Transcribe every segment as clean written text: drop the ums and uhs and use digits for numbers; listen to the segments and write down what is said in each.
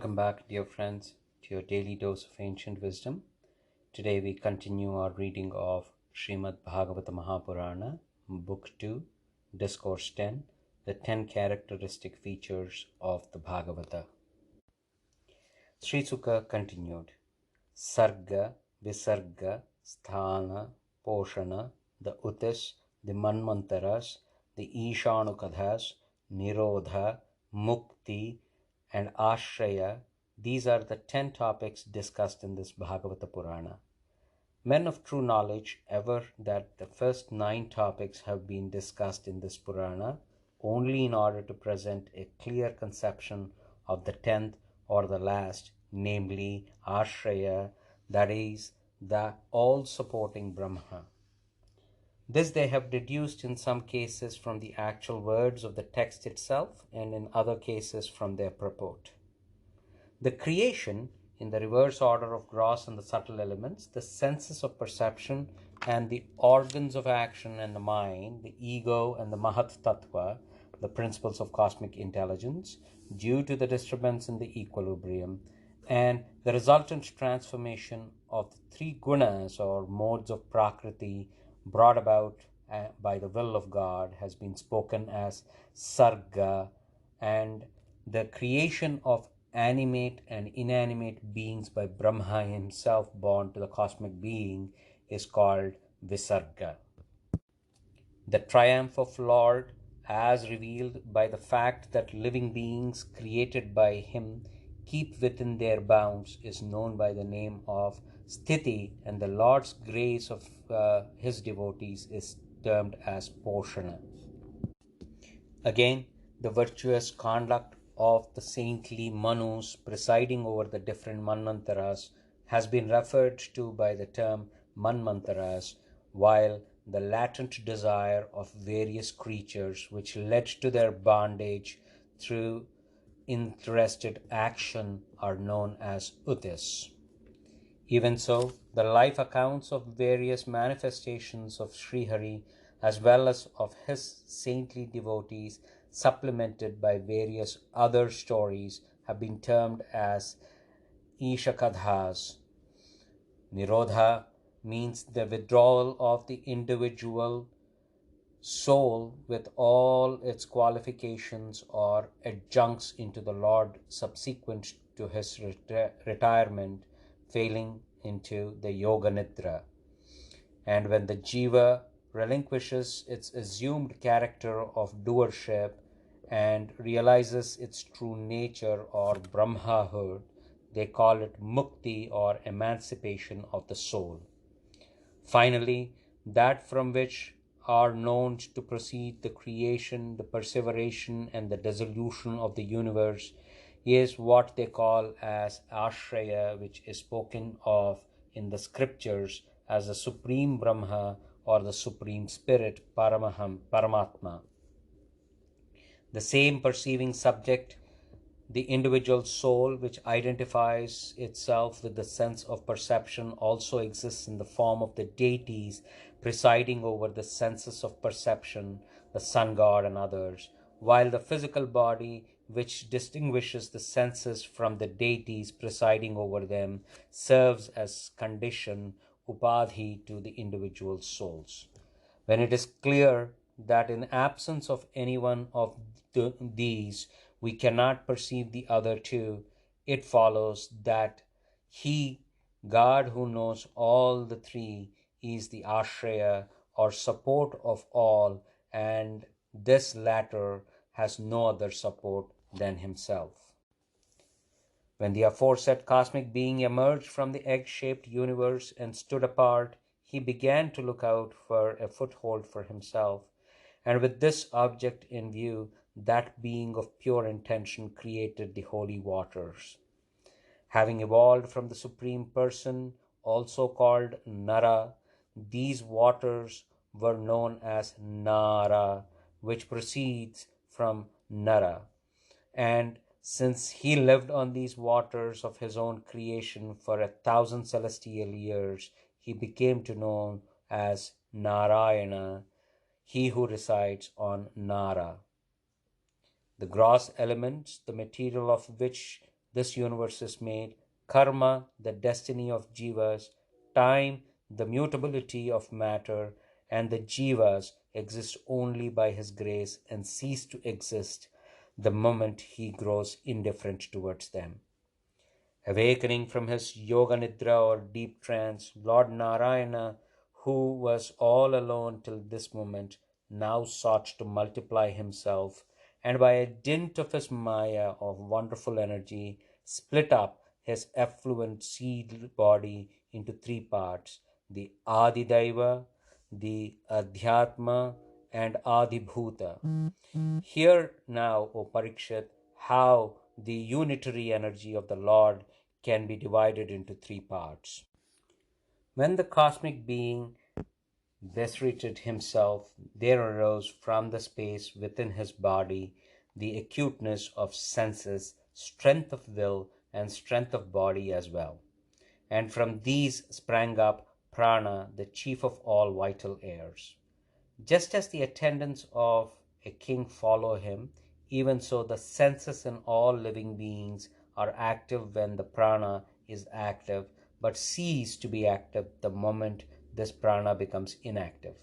Welcome back, dear friends, to your daily dose of ancient wisdom. Today we continue our reading of Srimad Bhagavata Mahapurana, Book 2, Discourse 10, the 10 characteristic features of the Bhagavata. Sri Sukha continued, Sarga, Visarga, Sthana, Poshana, the Utis, the Manmantaras, the Ishanukadhas, Nirodha, Mukti, and Ashraya. These are the 10 topics discussed in this Bhagavata Purana. Men of true knowledge aver that the first 9 topics have been discussed in this Purana only in order to present a clear conception of the 10th or the last, namely Ashraya, that is, the all-supporting Brahma. This they have deduced in some cases from the actual words of the text itself and in other cases from their purport. The creation, in the reverse order of gross and the subtle elements, the senses of perception and the organs of action and the mind, the ego and the Mahat Tattva, the principles of cosmic intelligence, due to the disturbance in the equilibrium, and the resultant transformation of the 3 gunas or modes of Prakriti brought about by the will of God has been spoken as Sarga, and the creation of animate and inanimate beings by Brahma himself born to the cosmic being is called Visarga. The triumph of Lord as revealed by the fact that living beings created by him keep within their bounds is known by the name of Sthiti, and the Lord's grace of his devotees is termed as Poshana. Again, the virtuous conduct of the saintly Manus presiding over the different Manmantaras has been referred to by the term Manmantaras, while the latent desire of various creatures which led to their bondage through interested action are known as Utis. Even so, the life accounts of various manifestations of Srihari as well as of his saintly devotees, supplemented by various other stories, have been termed as Ishakadhas. Nirodha means the withdrawal of the individual soul with all its qualifications or adjuncts into the Lord subsequent to his retirement, failing into the Yoga Nidra. And when the Jiva relinquishes its assumed character of doership and realizes its true nature or Brahmahood, they call it Mukti or emancipation of the soul. Finally, that from which are known to proceed the creation, the perseveration, and the dissolution of the universe is what they call as Ashraya, which is spoken of in the scriptures as the Supreme Brahma or the Supreme Spirit, Paramatma. The same perceiving subject, the individual soul which identifies itself with the sense of perception, also exists in the form of the deities presiding over the senses of perception, the sun god and others, while the physical body which distinguishes the senses from the deities presiding over them serves as condition, upadhi, to the individual souls. When it is clear that in absence of any one of these we cannot perceive the other two, it follows that he, God who knows all the 3, is the Ashraya or support of all, and this latter has no other support than himself. When the aforesaid cosmic being emerged from the egg-shaped universe and stood apart, he began to look out for a foothold for himself, and with this object in view, that being of pure intention created the holy waters. Having evolved from the Supreme Person, also called Nara, these waters were known as Nara, which proceeds from Nara. And since he lived on these waters of his own creation for 1,000 celestial years, he became to known as Narayana, he who resides on Nara. The gross elements, the material of which this universe is made, karma, the destiny of jivas, time, the mutability of matter, and the jivas exist only by his grace and cease to exist the moment he grows indifferent towards them. Awakening from his yoga nidra or deep trance, Lord Narayana, who was all alone till this moment, now sought to multiply himself, and by a dint of his maya of wonderful energy, split up his effluent seed body into three parts: the Adidaiva, the Adhyatma, and Adibhuta. Hear now, O Parikshit, how the unitary energy of the Lord can be divided into three parts. When the cosmic being viscerated himself, there arose from the space within his body the acuteness of senses, strength of will, and strength of body as well. And from these sprang up prana, the chief of all vital airs. Just as the attendants of a king follow him, even so the senses in all living beings are active when the prana is active, but cease to be active the moment this prana becomes inactive.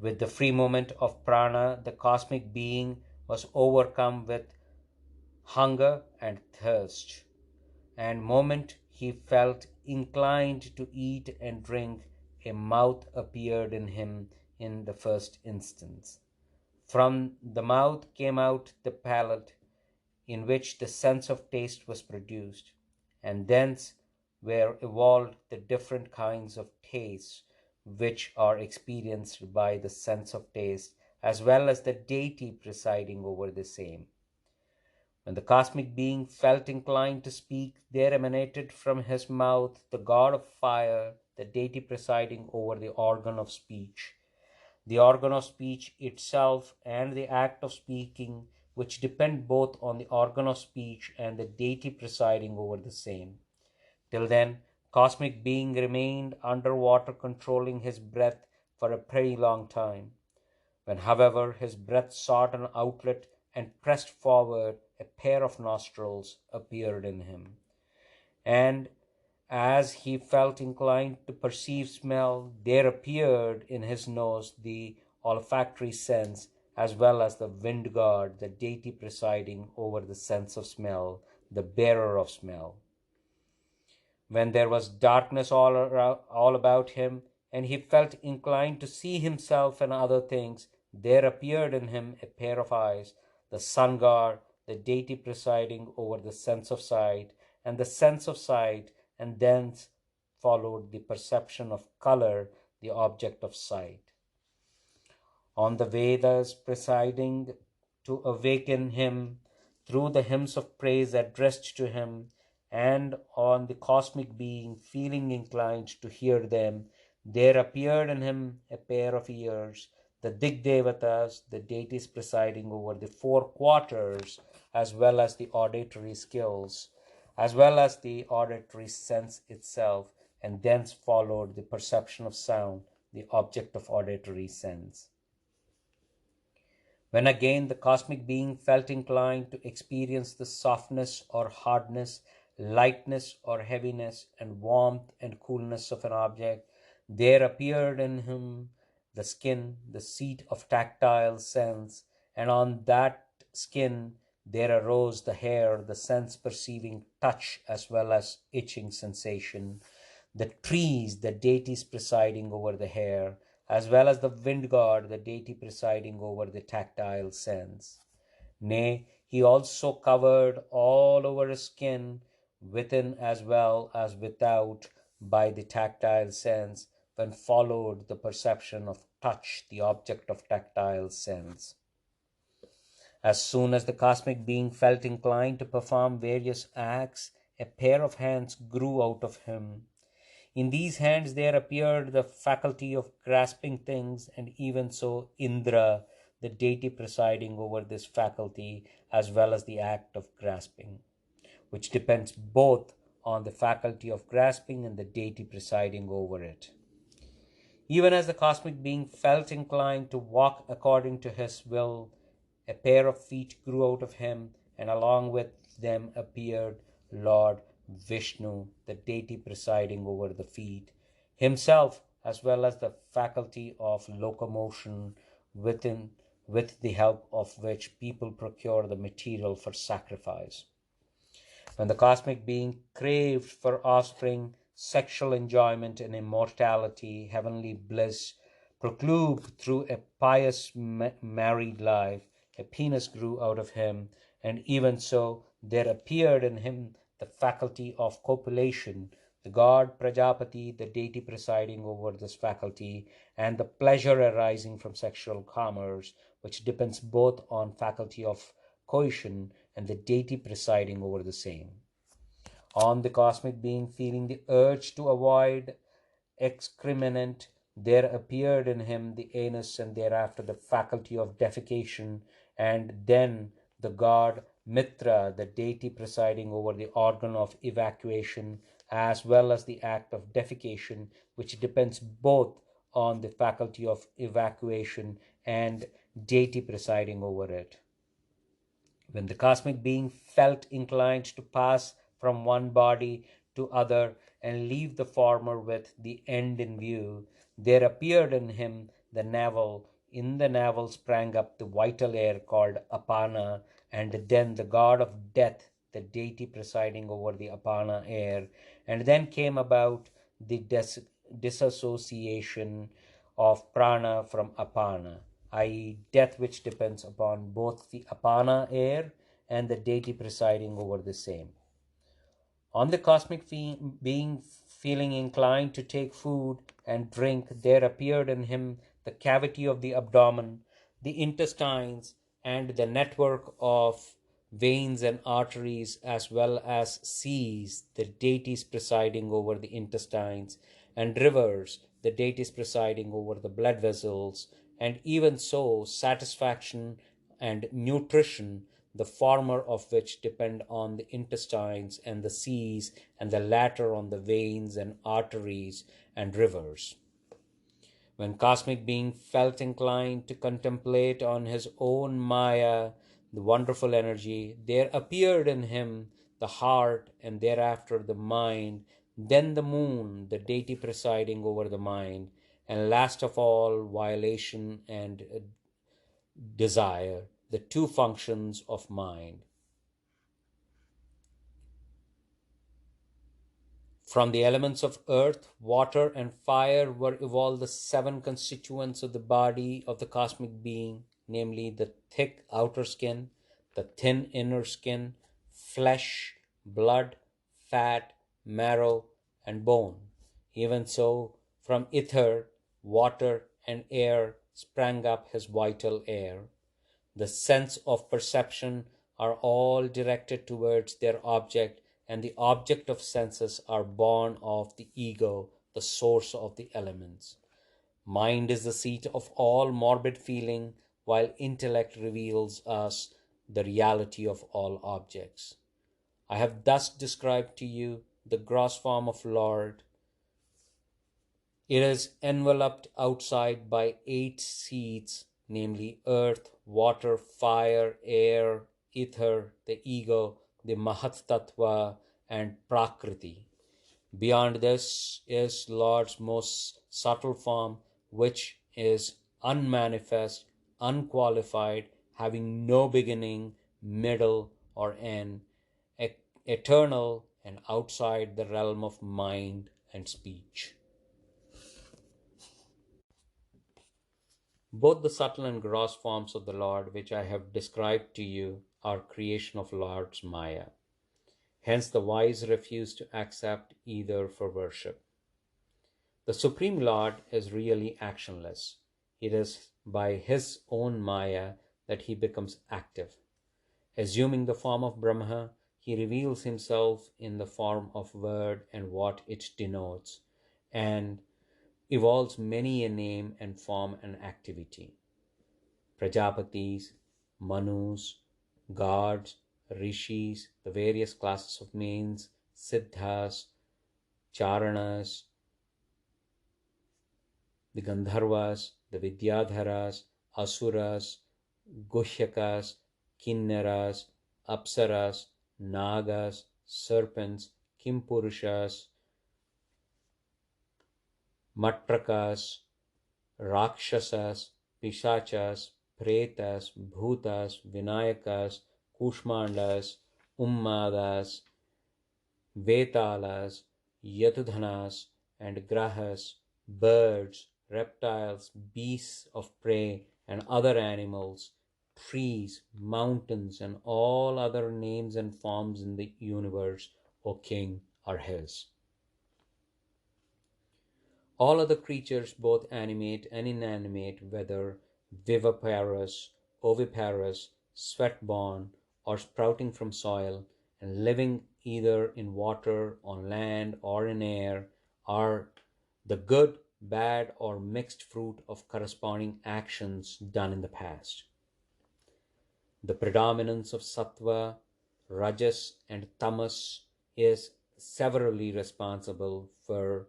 With the free movement of prana, the cosmic being was overcome with hunger and thirst, and moment he felt inclined to eat and drink, a mouth appeared in him in the first instance. From the mouth came out the palate, in which the sense of taste was produced, and thence were evolved the different kinds of tastes which are experienced by the sense of taste, as well as the deity presiding over the same. When the cosmic being felt inclined to speak, there emanated from his mouth the god of fire, the deity presiding over the organ of speech. The organ of speech itself and the act of speaking, which depend both on the organ of speech and the deity presiding over the same. Till then, cosmic being remained underwater, controlling his breath for a pretty long time. When, however, his breath sought an outlet and pressed forward, a pair of nostrils appeared in him. And as he felt inclined to perceive smell, there appeared in his nose the olfactory sense, as well as the wind god, the deity presiding over the sense of smell, the bearer of smell. When there was darkness all about him, and he felt inclined to see himself and other things, there appeared in him a pair of eyes, the sun god, the deity presiding over the sense of sight, and the sense of sight, and thence followed the perception of color, the object of sight. On the Vedas presiding to awaken him through the hymns of praise addressed to him, and on the cosmic being feeling inclined to hear them, there appeared in him a pair of ears, the Digdevatas, the deities presiding over the four quarters, as well as the auditory skills, as well as the auditory sense itself, and thence followed the perception of sound, the object of auditory sense. When again the cosmic being felt inclined to experience the softness or hardness, lightness or heaviness, and warmth and coolness of an object, there appeared in him the skin, the seat of tactile sense, and on that skin there arose the hair, the sense perceiving touch as well as itching sensation, the trees, the deities presiding over the hair, as well as the wind god, the deity presiding over the tactile sense. Nay, he also covered all over his skin, within as well as without, by the tactile sense, when followed the perception of touch, the object of tactile sense. As soon as the cosmic being felt inclined to perform various acts, a pair of hands grew out of him. In these hands there appeared the faculty of grasping things, and even so Indra, the deity presiding over this faculty, as well as the act of grasping, which depends both on the faculty of grasping and the deity presiding over it. Even as the cosmic being felt inclined to walk according to his will, a pair of feet grew out of him, and along with them appeared Lord Vishnu, the deity presiding over the feet, himself, as well as the faculty of locomotion within, with the help of which people procure the material for sacrifice. When the cosmic being craved for offspring, sexual enjoyment and immortality, heavenly bliss, proclubed through a pious married life, a penis grew out of him, and even so there appeared in him the faculty of copulation, the god Prajapati, the deity presiding over this faculty, and the pleasure arising from sexual commerce, which depends both on faculty of coition and the deity presiding over the same. On the cosmic being feeling the urge to avoid excrement, there appeared in him the anus and thereafter the faculty of defecation, and then the god Mitra, the deity presiding over the organ of evacuation, as well as the act of defecation, which depends both on the faculty of evacuation and deity presiding over it. When the cosmic being felt inclined to pass from one body to other and leave the former with the end in view, there appeared in him the navel. In the navel sprang up the vital air called Apana, and then the god of death, the deity presiding over the Apana air, and then came about the disassociation of prana from apana, i.e., death which depends upon both the apana air and the deity presiding over the same. On the cosmic being feeling inclined to take food and drink, there appeared in him the cavity of the abdomen, the intestines, and the network of veins and arteries, as well as seas, the deities presiding over the intestines, and rivers, the deities presiding over the blood vessels, and even so satisfaction and nutrition, the former of which depend on the intestines and the seas, and the latter on the veins and arteries and rivers. When cosmic being felt inclined to contemplate on his own Maya, the wonderful energy, there appeared in him the heart, and thereafter the mind, then the moon, the deity presiding over the mind, and last of all, violation and desire, the two functions of mind. From the elements of earth, water, and fire were evolved the seven constituents of the body of the cosmic being, namely the thick outer skin, the thin inner skin, flesh, blood, fat, marrow, and bone. Even so, from ether, water, and air sprang up his vital air. The sense of perception are all directed towards their object, and the object of senses are born of the ego, the source of the elements. Mind is the seat of all morbid feeling, while intellect reveals us the reality of all objects. I have thus described to you the gross form of Lord. It is enveloped outside by 8 seats, namely earth, water, fire, air, ether, the ego, the Mahat Tattva, and Prakriti. Beyond this is Lord's most subtle form, which is unmanifest, unqualified, having no beginning, middle, or end, eternal, and outside the realm of mind and speech. Both the subtle and gross forms of the Lord, which I have described to you, are creation of Lord's Maya. Hence the wise refuse to accept either for worship. The Supreme Lord is really actionless. It is by his own Maya that he becomes active. Assuming the form of Brahma, he reveals himself in the form of word and what it denotes, and evolves many a name and form and activity. Prajapatis, Manus, gods, rishis, the various classes of mains, siddhas, charanas, the Gandharvas, the Vidyadharas, Asuras, Guhyakas, Kinnaras, Apsaras, Nagas, serpents, Kimpurushas, Matrakas, Rakshasas, Pishachas, Pretas, Bhutas, Vinayakas, Kushmandas, Ummadas, Vetalas, Yatudhanas, and Grahas, birds, reptiles, beasts of prey, and other animals, trees, mountains, and all other names and forms in the universe, O King, are his. All other creatures, both animate and inanimate, whether viviparous, oviparous, sweat-born, or sprouting from soil, and living either in water, on land, or in air, are the good, bad, or mixed fruit of corresponding actions done in the past. The predominance of sattva, rajas, and tamas is severally responsible for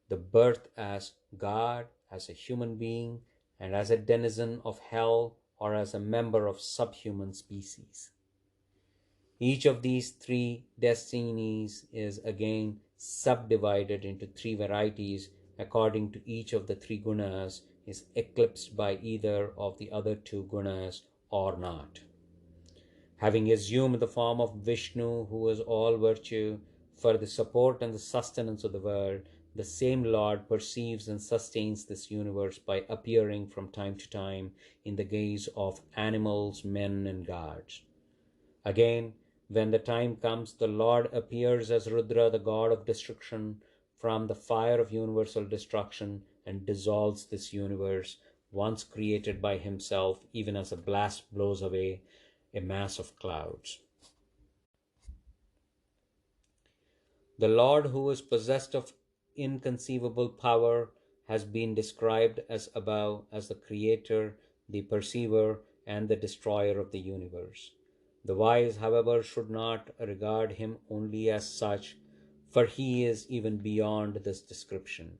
the birth as God, as a human being, and as a denizen of hell, or as a member of subhuman species. Each of these three destinies is again subdivided into three varieties according to each of the three gunas is eclipsed by either of the other two gunas or not. Having assumed the form of Vishnu, who is all virtue, for the support and the sustenance of the world, the same Lord perceives and sustains this universe by appearing from time to time in the guise of animals, men, and gods. Again, when the time comes, the Lord appears as Rudra, the god of destruction, from the fire of universal destruction, and dissolves this universe, once created by himself, even as a blast blows away a mass of clouds. The Lord, who is possessed of inconceivable power, has been described as above as the creator, the perceiver, and the destroyer of the universe. The wise, however, should not regard him only as such, for he is even beyond this description.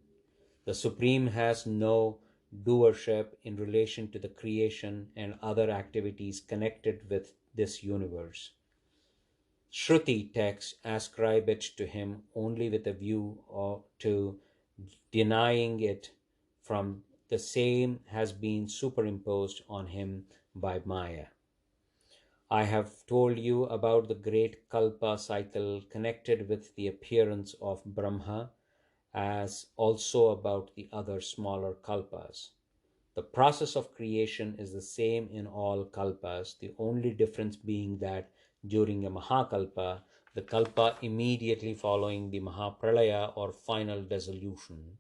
The Supreme has no doership in relation to the creation and other activities connected with this universe. Shruti texts ascribe it to him only with a view to denying it from the same has been superimposed on him by Maya. I have told you about the great Kalpa cycle connected with the appearance of Brahma, as also about the other smaller Kalpas. The process of creation is the same in all Kalpas, the only difference being that during a Mahakalpa, the Kalpa immediately following the Mahapralaya or final dissolution,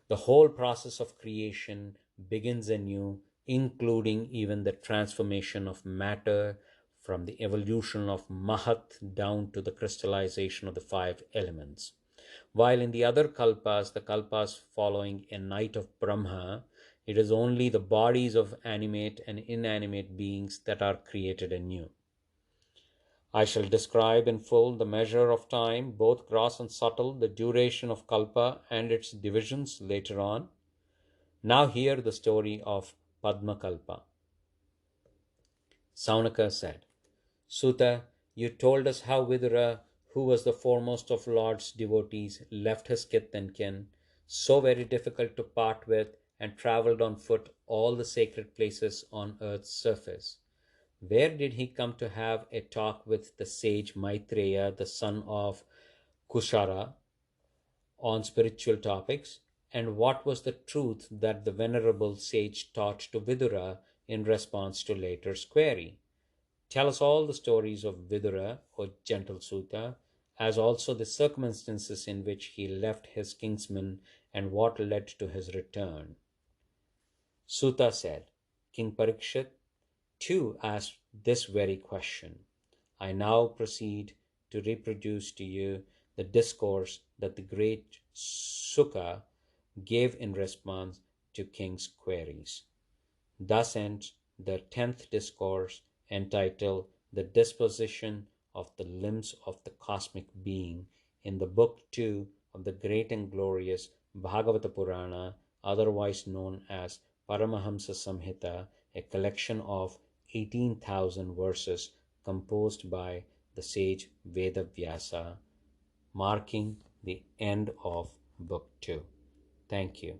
the whole process of creation begins anew, including even the transformation of matter from the evolution of Mahat down to the crystallization of the five elements. While in the other kalpas, the kalpas following a night of Brahma, it is only the bodies of animate and inanimate beings that are created anew. I shall describe in full the measure of time, both gross and subtle, the duration of kalpa and its divisions later on. Now hear the story of Padmakalpa. Saunaka said, Sutta, you told us how Vidura, who was the foremost of Lord's devotees, left his kith and kin, so very difficult to part with, and travelled on foot all the sacred places on earth's surface. Where did he come to have a talk with the sage Maitreya, the son of Kushara, on spiritual topics? And what was the truth that the venerable sage taught to Vidura in response to later's query? Tell us all the stories of Vidura, O gentle Sutta, as also the circumstances in which he left his kinsmen and what led to his return. Sutta said, King Parikshit too asked this very question. I now proceed to reproduce to you the discourse that the great Sukha gave in response to King's queries. Thus ends the 10th discourse entitled The Disposition of the Limbs of the Cosmic Being in the Book 2 of the Great and Glorious Bhagavata Purana, otherwise known as Paramahamsa Samhita, a collection of 18,000 verses composed by the the sage Vedavyasa, marking the end of Book 2. Thank you.